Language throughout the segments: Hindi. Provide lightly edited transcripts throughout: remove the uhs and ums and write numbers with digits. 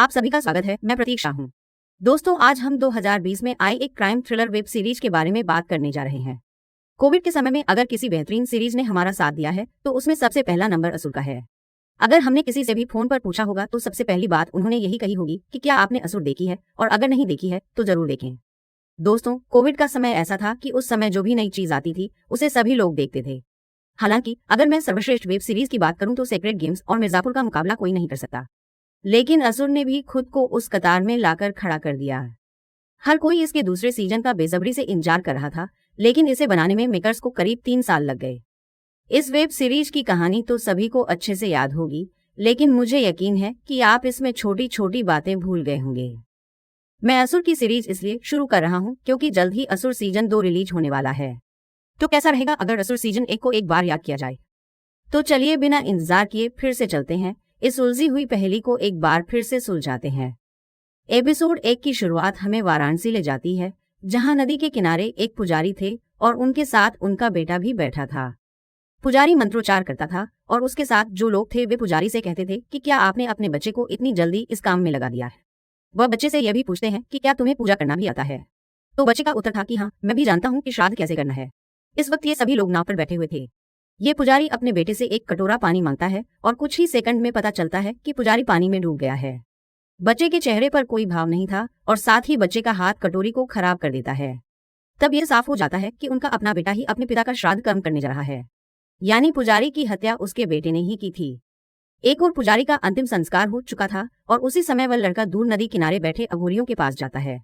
आप सभी का स्वागत है। मैं प्रतीक्षा हूँ। दोस्तों, आज हम 2020 में आई एक क्राइम थ्रिलर वेब सीरीज के बारे में बात करने जा रहे हैं। कोविड के समय में अगर किसी बेहतरीन सीरीज ने हमारा साथ दिया है तो उसमें सबसे पहला नंबर असुर का है। अगर हमने किसी से भी फोन पर पूछा होगा तो सबसे पहली बात उन्होंने यही कही होगी कि क्या आपने असुर देखी है, और अगर नहीं देखी है तो जरूर देखें। दोस्तों, कोविड का समय ऐसा था कि उस समय जो भी नई चीज आती थी उसे सभी लोग देखते थे। हालांकि अगर मैं सर्वश्रेष्ठ वेब सीरीज की बात करूं तो सेक्रेड गेम्स और मिर्जापुर का मुकाबला कोई नहीं कर सकता। लेकिन असुर ने भी खुद को उस कतार में लाकर खड़ा कर दिया। हर कोई इसके दूसरे सीजन का बेसब्री से इंतजार कर रहा था, लेकिन इसे बनाने में मेकर्स को करीब 3 साल लग गए। इस वेब सीरीज की कहानी तो सभी को अच्छे से याद होगी, लेकिन मुझे यकीन है कि आप इसमें छोटी छोटी बातें भूल गए होंगे। मैं असुर की सीरीज इसलिए शुरू कर रहा हूं क्योंकि जल्द ही असुर सीजन 2 रिलीज होने वाला है। तो कैसा रहेगा अगर असुर सीजन 1 को एक बार याद किया जाए? तो चलिए बिना इंतजार किए फिर से चलते हैं, इस उलझी हुई पहेली को एक बार फिर से सुलझाते हैं। एपिसोड 1 की शुरुआत हमें वाराणसी ले जाती है, जहां नदी के किनारे एक पुजारी थे और उनके साथ उनका बेटा भी बैठा था। पुजारी मंत्रोच्चार करता था और उसके साथ जो लोग थे वे पुजारी से कहते थे कि क्या आपने अपने बच्चे को इतनी जल्दी इस काम में लगा दिया है। वह बच्चे से यह भी पूछते हैं कि क्या तुम्हें पूजा करना भी आता है। तो बच्चे का उत्तर था कि हाँ, मैं भी जानता हूँ कि श्राद्ध कैसे करना है। इस वक्त ये सभी लोग नाव पर बैठे हुए थे। ये पुजारी अपने बेटे से एक कटोरा पानी मांगता है और कुछ ही सेकंड में पता चलता है कि पुजारी पानी में डूब गया है। बच्चे के चेहरे पर कोई भाव नहीं था और साथ ही बच्चे का हाथ कटोरी को खराब कर देता है। तब यह साफ हो जाता है कि उनका अपना बेटा ही अपने पिता का श्राद्ध कर्म करने जा रहा है, यानी पुजारी की हत्या उसके बेटे ने ही की थी। एक और पुजारी का अंतिम संस्कार हो चुका था और उसी समय वह लड़का दूर नदी किनारे बैठे अघोरियों के पास जाता है।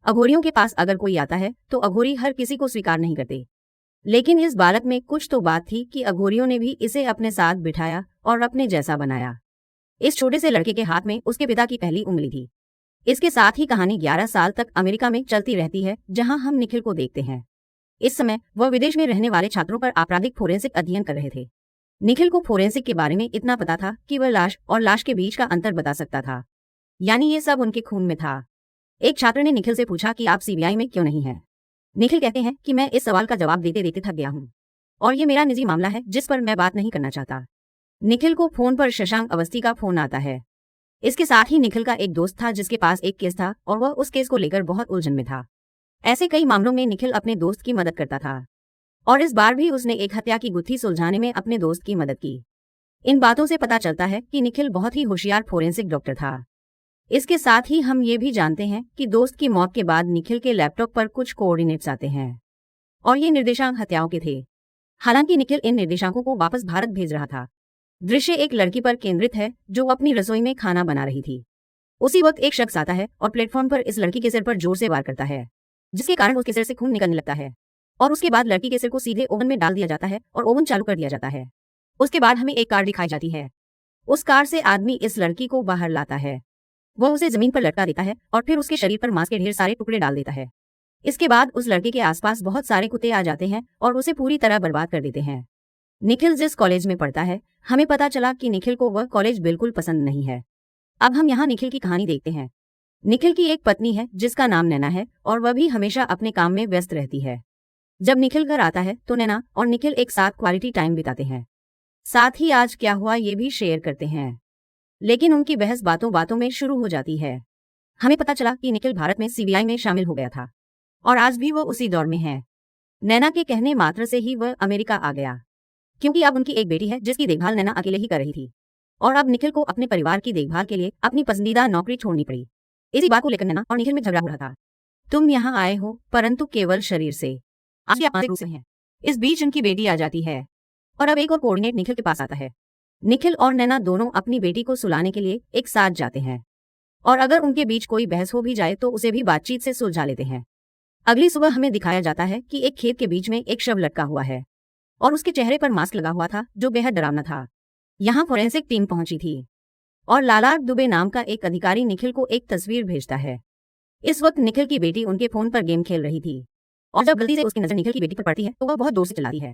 अघोरियों के पास अगर कोई आता है तो अघोरी हर किसी को स्वीकार नहीं करते, लेकिन इस बालक में कुछ तो बात थी कि अघोरियों ने भी इसे अपने साथ बिठाया और अपने जैसा बनाया। इस छोटे से लड़के के हाथ में उसके पिता की पहली उंगली थी। इसके साथ ही कहानी 11 साल तक अमेरिका में चलती रहती है, जहां हम निखिल को देखते हैं। इस समय वह विदेश में रहने वाले छात्रों पर आपराधिक फोरेंसिक अध्ययन कर रहे थे। निखिल को फोरेंसिक के बारे में इतना पता था कि वह लाश और लाश के बीच का अंतर बता सकता था, यानी ये सब उनके खून में था। एक छात्र ने निखिल से पूछा कि आप सीबीआई में क्यों नहीं हैं। निखिल कहते हैं कि मैं इस सवाल का जवाब देते देते थक गया हूँ और ये मेरा निजी मामला है जिस पर मैं बात नहीं करना चाहता। निखिल को फोन पर शशांक अवस्थी का फोन आता है। इसके साथ ही निखिल का एक दोस्त था जिसके पास एक केस था और वह उस केस को लेकर बहुत उलझन में था। ऐसे कई मामलों में निखिल अपने दोस्त की मदद करता था और इस बार भी उसने एक हत्या की गुत्थी सुलझाने में अपने दोस्त की मदद की। इन बातों से पता चलता है कि निखिल बहुत ही होशियार फोरेंसिक डॉक्टर था। इसके साथ ही हम ये भी जानते हैं कि दोस्त की मौत के बाद निखिल के लैपटॉप पर कुछ कोऑर्डिनेट्स आते हैं और ये निर्देशांक हत्याओं के थे। हालांकि निखिल इन निर्देशांकों को वापस भारत भेज रहा था। दृश्य एक लड़की पर केंद्रित है जो अपनी रसोई में खाना बना रही थी। उसी वक्त एक शख्स आता है और प्लेटफॉर्म पर इस लड़की के सिर पर जोर से वार करता है, जिसके कारण उसके सिर से खून निकलने लगता है और उसके बाद लड़की के सिर को सीधे ओवन में डाल दिया जाता है और ओवन चालू कर दिया जाता है। उसके बाद हमें एक कार दिखाई जाती है। उस कार से आदमी इस लड़की को बाहर लाता है। वह उसे जमीन पर लटका देता है और फिर उसके शरीर पर मांस के ढेर सारे टुकड़े डाल देता है। इसके बाद उस लड़के के आसपास बहुत सारे कुत्ते आ जाते हैं और उसे पूरी तरह बर्बाद कर देते हैं। निखिल जिस कॉलेज में पढ़ता है, हमें पता चला कि निखिल को वह कॉलेज बिल्कुल पसंद नहीं है। अब हम यहाँ निखिल की कहानी देखते हैं। निखिल की एक पत्नी है जिसका नाम नैना है और वह भी हमेशा अपने काम में व्यस्त रहती है। जब निखिल घर आता है तो नैना और निखिल एक साथ क्वालिटी टाइम बिताते हैं। साथ ही आज क्या हुआ ये भी शेयर करते हैं, लेकिन उनकी बहस बातों बातों में शुरू हो जाती है। हमें पता चला कि निखिल भारत में सीबीआई में शामिल हो गया था और आज भी वो उसी दौर में है। नैना के कहने मात्र से ही वह अमेरिका आ गया, क्योंकि अब उनकी एक बेटी है जिसकी देखभाल नैना अकेले ही कर रही थी और अब निखिल को अपने परिवार की देखभाल के लिए अपनी पसंदीदा नौकरी छोड़नी पड़ी। इसी बात को लेकर नैना और निखिल में झगड़ा हो रहा था। तुम यहाँ आए हो परंतु केवल शरीर से, आज ये मानसिक रूप से हैं। इस बीच उनकी बेटी आ जाती है और अब एक और कोऑर्डिनेट निखिल के पास आता है। निखिल और नैना दोनों अपनी बेटी को सुलाने के लिए एक साथ जाते हैं और अगर उनके बीच कोई बहस हो भी जाए तो उसे भी बातचीत से सुलझा लेते हैं। अगली सुबह हमें दिखाया जाता है कि एक खेत के बीच में एक शव लटका हुआ है और उसके चेहरे पर मास्क लगा हुआ था जो बेहद डरावना था। यहाँ फोरेंसिक टीम पहुंची थी और लालार दुबे नाम का एक अधिकारी निखिल को एक तस्वीर भेजता है। इस वक्त निखिल की बेटी उनके फोन पर गेम खेल रही थी और जब गलती से उसकी नजर निखिल की बेटी पर पड़ती है तो वह बहुत जोर से चिल्लाती है,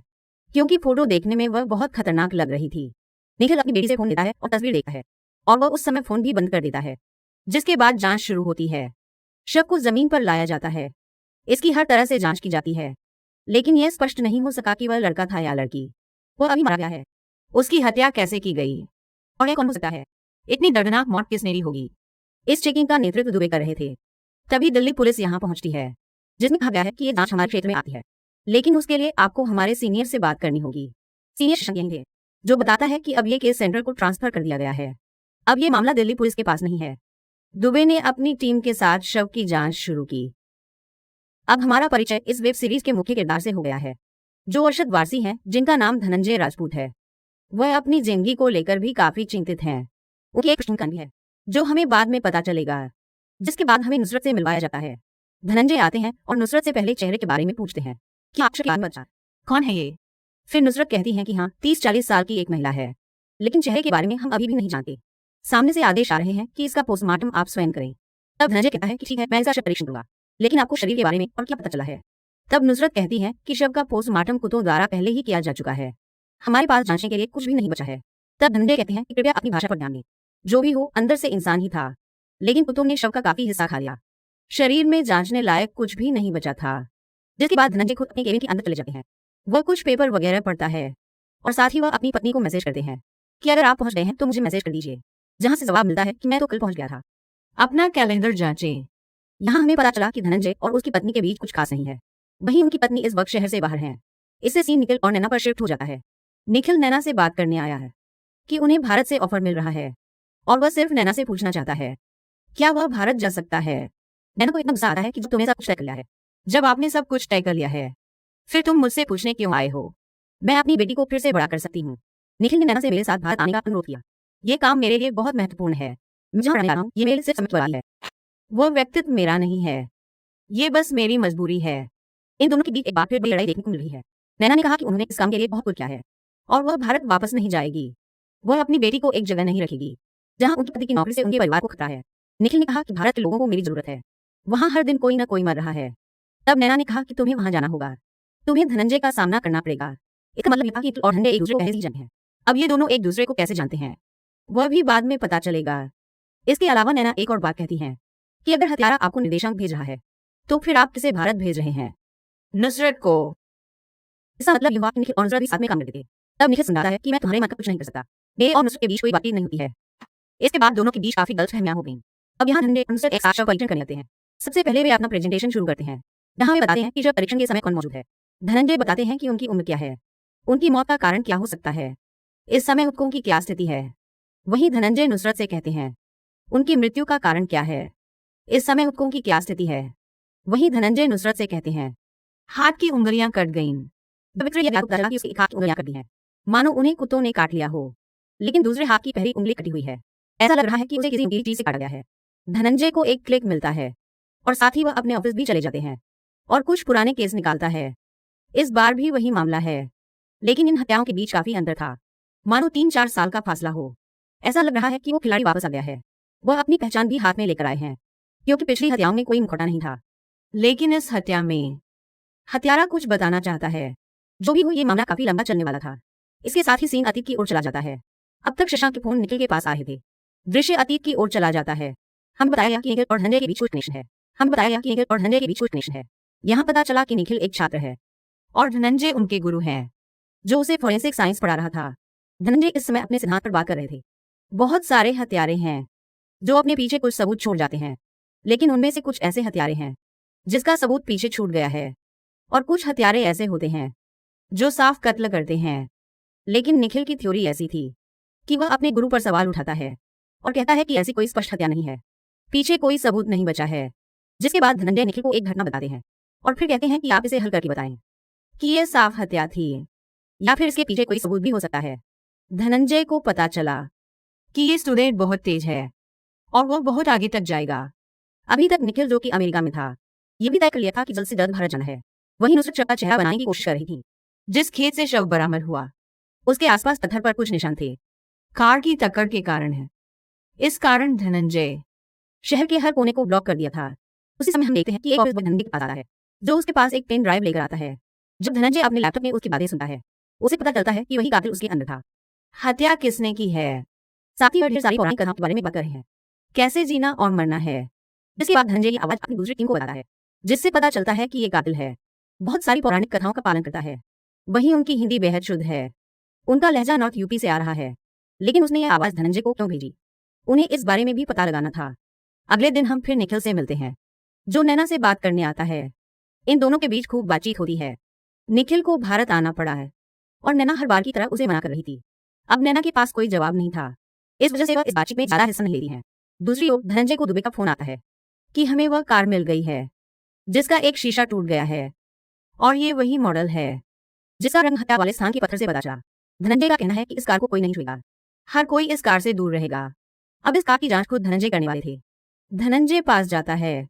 क्योंकि फोटो देखने में वह बहुत खतरनाक लग रही थी। निखिल अपनी बेटी से फोन लेता है और तस्वीर देखता है और वह उस समय फोन भी बंद कर देता है, जिसके बाद जांच शुरू होती है। शव को जमीन पर लाया जाता है। इसकी हर तरह से जांच की जाती है, लेकिन यह स्पष्ट नहीं हो सका कि वह लड़का था या लड़की। वह अभी मारा गया है। उसकी हत्या कैसे की गई और यह कौन हो सकता है? इतनी दर्दनाक मौत किसने दी होगी? इस चेकिंग का नेतृत्व दुबे कर रहे थे। तभी दिल्ली पुलिस यहाँ पहुंचती है, जिसमें कहा गया है कि ये जांच हमारे क्षेत्र में आती है, लेकिन उसके लिए आपको हमारे सीनियर से बात करनी होगी। सीनियर शशांक यही थे, जो बताता है कि अब ये केस सेंट्रल को ट्रांसफर कर दिया गया है। अब ये मामला दिल्ली पुलिस के पास नहीं है। दुबे ने अपनी टीम के साथ शव की जांच शुरू की। अब हमारा परिचय इस वेब सीरीज के मुख्य किरदार से हो गया है, जो अरशद वारसी हैं, जिनका नाम धनंजय राजपूत है। वह अपनी जिंदगी को लेकर भी काफी चिंतित हैं। उनकी एक प्रश्न भी है, जो हमें बाद में पता चलेगा। जिसके बाद हमें नुसरत से मिलवाया जाता है। धनंजय आते हैं और नुसरत से पहले चेहरे के बारे में पूछते हैं कि आपका कौन है ये। फिर नुसरत कहती हैं कि हाँ, 30-40 साल की एक महिला है, लेकिन चेहरे के बारे में हम अभी भी नहीं जानते। सामने से आदेश आ रहे हैं कि इसका पोस्टमार्टम आप स्वयं करें। तब धनंजय कहता है कि ठीक है, मैं इसका शव परीक्षण दूंगा, लेकिन आपको शरीर के बारे में और क्या पता चला है। तब नुसरत कहती है कि शव का पोस्टमार्टम कुत्तों द्वारा पहले ही किया जा चुका है, हमारे पास जांचने के लिए कुछ भी नहीं बचा है। तब धनंजय कहते हैं कि कृपया अपनी भाषा पर ध्यान दें। जो भी हो, अंदर से इंसान ही था, लेकिन कुत्तों ने शव का काफी हिस्सा खा लिया। शरीर में जांचने लायक कुछ भी नहीं बचा था। जिसके बाद धनंजय खुद अपने केबिन के अंदर चले जाते हैं। वह कुछ पेपर वगैरह पढ़ता है और साथ ही वह अपनी पत्नी को मैसेज करते हैं कि अगर आप पहुंच गए हैं तो मुझे मैसेज कर दीजिए, जहां से जवाब मिलता है कि मैं तो कल पहुंच गया था। अपना कैलेंडर जांचें। यहाँ हमें पता चला कि धनंजय और उसकी पत्नी के बीच कुछ खास नहीं है। वहीं उनकी पत्नी इस वक्त शहर से बाहर है। इससे सीन निखिल और नैना पर शिफ्ट हो जाता है। निखिल नैना से बात करने आया है कि उन्हें भारत से ऑफर मिल रहा है और वह सिर्फ नैना से पूछना चाहता है क्या वह भारत जा सकता है। नैना को इतना गुस्सा आता है कि जब तुमने सब कुछ तय कर लिया है, जब आपने सब कुछ तय कर लिया है, फिर तुम मुझसे पूछने क्यों आए हो। मैं अपनी बेटी को फिर से बड़ा कर सकती हूँ। निखिल ने नैना से मेरे साथ भारत आने का अनुरोध किया। ये काम मेरे लिए बहुत महत्वपूर्ण है। मैं जहाँ रहने जा रहा हूँ, ये मेरे लिए सिर्फ समय वाली है। वो व्यक्तित्व मेरा नहीं है, ये बस मेरी मजबूरी है। इन दोनों के बीच एक बार फिर बड़ी लड़ाई देखने को मिल रही है। नैना ने कहा कि उन्होंने इस काम के लिए बहुत कुछ किया है और वह भारत वापस नहीं जाएगी। वह अपनी बेटी को एक जगह नहीं रखेगी जहाँ उनके पति की नौकरी से उनके परिवार को खतरा है। निखिल ने कहा कि भारत के लोगों को मेरी जरूरत है, वहाँ हर दिन कोई ना कोई मर रहा है। तब नैना ने कहा कि तुम्हें वहाँ जाना होगा, तुम्हें धनंजय का सामना करना पड़ेगा। इसका मतलब यह था कि और धनंजय एक दूसरे को कैसे जानते हैं। अब ये दोनों एक दूसरे को कैसे जानते हैं वह भी बाद में पता चलेगा। इसके अलावा नैना एक और बात कहती है कि अगर हत्यारा आपको निर्देशांक भेज रहा है तो फिर आप किसे भारत भेज रहे हैं। नुसरत को। इसका मतलब युवा निखिल और नुसरत भी साथ में काम करते थे। तब निखिल समझाता है कि मैं तुम्हारे मन का कुछ नहीं कर सकता। मेरे और नुसरत के बीच कोई बातचीत नहीं होती है। इसके बाद दोनों के बीच काफी गलतफहमियां हो गई। अब यहाँ धनंजय और नुसरत एक साथ शव परीक्षण करने लगते हैं। सबसे पहले वे अपना प्रेजेंटेशन शुरू करते हैं, जहाँ वे बताते हैं कि शव परीक्षण के समय कौन मौजूद है। धनंजय बताते हैं कि उनकी उम्र क्या है, उनकी मौत का कारण क्या हो सकता है, इस समय हुक्कों की क्या स्थिति है। वहीं धनंजय नुसरत से कहते हैं उनकी मृत्यु का कारण क्या है, इस समय हुक्कों की क्या स्थिति है। वहीं धनंजय नुसरत से कहते हैं हाथ की उंगलियां कट गईं। पवित्र यह पता चला कि उसकी एक हाथ की उंगलियां कट दी हैं, मानो उन्हें कुत्तों ने काट लिया हो, लेकिन दूसरे हाथ की पहली उंगली कटी हुई है। ऐसा लग रहा है कि उसे किसी ऊंची चीज से काटा गया है। धनंजय को एक क्लिक मिलता है और साथ ही वह अपने ऑफिस भी चले जाते हैं और कुछ पुराने केस निकालता है। इस बार भी वही मामला है, लेकिन इन हत्याओं के बीच काफी अंतर था, मानो 3-4 साल का फासला हो। ऐसा लग रहा है कि वो खिलाड़ी वापस आ गया है। वह अपनी पहचान भी हाथ में लेकर आए हैं, क्योंकि पिछली हत्याओं में कोई मुखौटा नहीं था, लेकिन इस हत्या में हत्यारा कुछ बताना चाहता है। जो भी हो, ये मामला काफी लंबा चलने वाला था। इसके साथ ही सीन अतीत की ओर चला जाता है। अब तक शशांक के फोन निखिल के पास आए थे। दृश्य अतीत की ओर चला जाता है। हम बताया गया कि निखिल और धनंजय के बीच कुछ कनेक्शन है। यहाँ पता चला कि निखिल एक छात्र है और धनंजय उनके गुरु हैं, जो उसे फोरेंसिक साइंस पढ़ा रहा था। धनंजय इस समय अपने सिद्धांत पर बात कर रहे थे। बहुत सारे हत्यारे हैं जो अपने पीछे कुछ सबूत छोड़ जाते हैं, लेकिन उनमें से कुछ ऐसे हत्यारे हैं जिसका सबूत पीछे छूट गया है, और कुछ हत्यारे ऐसे होते हैं जो साफ कत्ल करते हैं। लेकिन निखिल की थ्योरी ऐसी थी कि वह अपने गुरु पर सवाल उठाता है और कहता है कि ऐसी कोई स्पष्ट हत्या नहीं है, पीछे कोई सबूत नहीं बचा है। जिसके बाद धनंजय निखिल को एक घटना बताते हैं और फिर कहते हैं कि आप इसे हल करके बताएं कि ये साफ हत्या थी या फिर इसके पीछे कोई सबूत भी हो सकता है। धनंजय को पता चला कि ये स्टूडेंट बहुत तेज है और वो बहुत आगे तक जाएगा। अभी तक निखिल, जो कि अमेरिका में था, ये भी तय कर लिया था कि जल्द से जल्द भारत जाना है। वहीं नुसरत शव का चेहरा बनाने की कोशिश कर रही थी। जिस खेत से शव बरामद हुआ उसके आसपास पत्थर पर कुछ निशान थे, कार की टक्कर के कारण है। इस कारण धनंजय शहर के हर कोने को ब्लॉक कर दिया था। उसी समय हम देखते हैं कि एक ऑफिस बॉय धनंजय के पास आता है, जो उसके पास एक पेन ड्राइव लेकर आता है। जब धनंजय अपने लैपटॉप में उसकी बातें सुनता है, उसे पता चलता है कि वही कातिल उसके अंदर था। हत्या किसने की है, साथ ही वह ढेर सारी पौराणिक कथाओं के बारे में बात कर रहे हैं, कैसे जीना और मरना है। जिसके बाद धनंजय की आवाज अपनी दूसरी टीम को बताता है, जिससे पता चलता है कि ये कातिल है, बहुत सारी पौराणिक कथाओं का पालन करता है। वहीं उनकी हिंदी बेहद शुद्ध है, उनका लहजा नॉर्थ यूपी से आ रहा है। लेकिन उसने यह आवाज धनंजय को क्यों भेजी, उन्हें इस बारे में भी पता लगाना था। अगले दिन हम फिर निखिल से मिलते हैं, जो नैना से बात करने आता है। इन दोनों के बीच खूब बातचीत होती है। निखिल को भारत आना पड़ा है और नैना हर बार की तरह उसे मना कर रही थी। अब नैना के पास कोई जवाब नहीं था, इस वजह से वह इस बातचीत में ज्यादा हिस्सा नहीं ले रही है। दूसरी ओर धनंजय को दुबे का फोन आता है कि हमें वह कार मिल गई है जिसका एक शीशा टूट गया है और ये वही मॉडल है जिसका रंग हत्या वाले स्थान के पत्थर से बचा चला। धनंजय का कहना है कि इस कार को कोई नहीं छुएगा, हर कोई इस कार से दूर रहेगा। अब इस कार की जांच खुद धनंजय करने वाले थे। धनंजय पास जाता है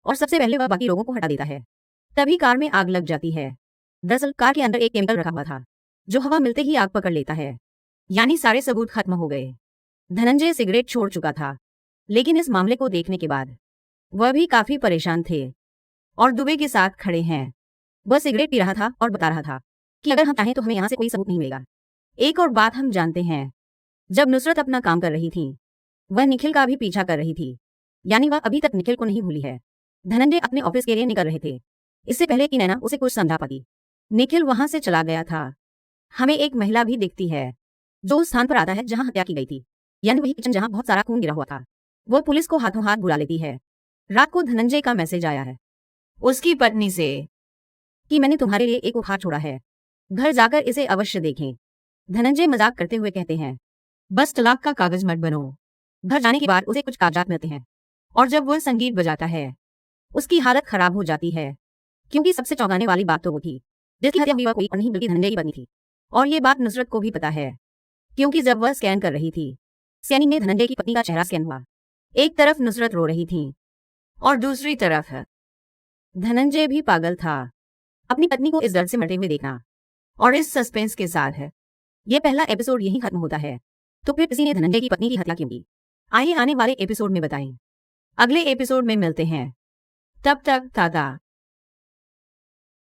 और सबसे पहले वह बाकी लोगों को हटा देता है। तभी कार में आग लग जाती है। दरअसल कार के अंदर एक केमिकल रखा हुआ था जो हवा मिलते ही आग पकड़ लेता है, यानी सारे सबूत खत्म हो गए। धनंजय सिगरेट छोड़ चुका था, लेकिन इस मामले को देखने के बाद वह भी काफी परेशान थे और दुबे के साथ खड़े हैं। वह सिगरेट पी रहा था और बता रहा था कि अगर हम चाहें तो हमें यहाँ से कोई सबूत नहीं मिलेगा। एक और बात हम जानते हैं, जब नुसरत अपना काम कर रही थी वह निखिल का भी पीछा कर रही थी, यानी वह अभी तक निखिल को नहीं भूली है। धनंजय अपने ऑफिस के लिए निकल रहे थे, इससे पहले कि नैना उसे कुछ समझा पाती। निखिल वहां से चला गया था। हमें एक महिला भी दिखती है जो उस स्थान पर आता है जहां हत्या की गई थी, यानी वही किचन जहां बहुत सारा खून गिरा हुआ था। वह पुलिस को हाथों हाथ बुला लेती है। रात को धनंजय का मैसेज आया है उसकी पत्नी से कि मैंने तुम्हारे लिए एक उपहार छोड़ा है, घर जाकर इसे अवश्य देखें। धनंजय मजाक करते हुए कहते हैं, बस तलाक का कागज मत बनो। घर जाने के बाद उसे कुछ कागजात मिलते हैं और जब वह संगीत बजाता है उसकी हालत खराब हो जाती है, क्योंकि सबसे चौंकाने वाली बात तो वो थी जिसकी हत्या हुई वह कोई और नहीं बल्कि धनंजय की पत्नी थी। और ये बात नुसरत को भी पता है, क्योंकि जब वह स्कैन कर रही थी स्कैनिंग में धनंजय की पत्नी का चेहरा स्कैन हुआ। एक तरफ नुसरत रो रही थी और दूसरी तरफ धनंजय भी पागल था। अपनी पत्नी को इस दर्द से मरते हुए देखना और इस सस्पेंस के साथ यह पहला एपिसोड यहीं खत्म होता है। तो फिर किसी ने धनंजय की पत्नी की हत्या क्यों की? आइए आने वाले एपिसोड में बताएं। अगले एपिसोड में मिलते हैं, तब तक टाटा।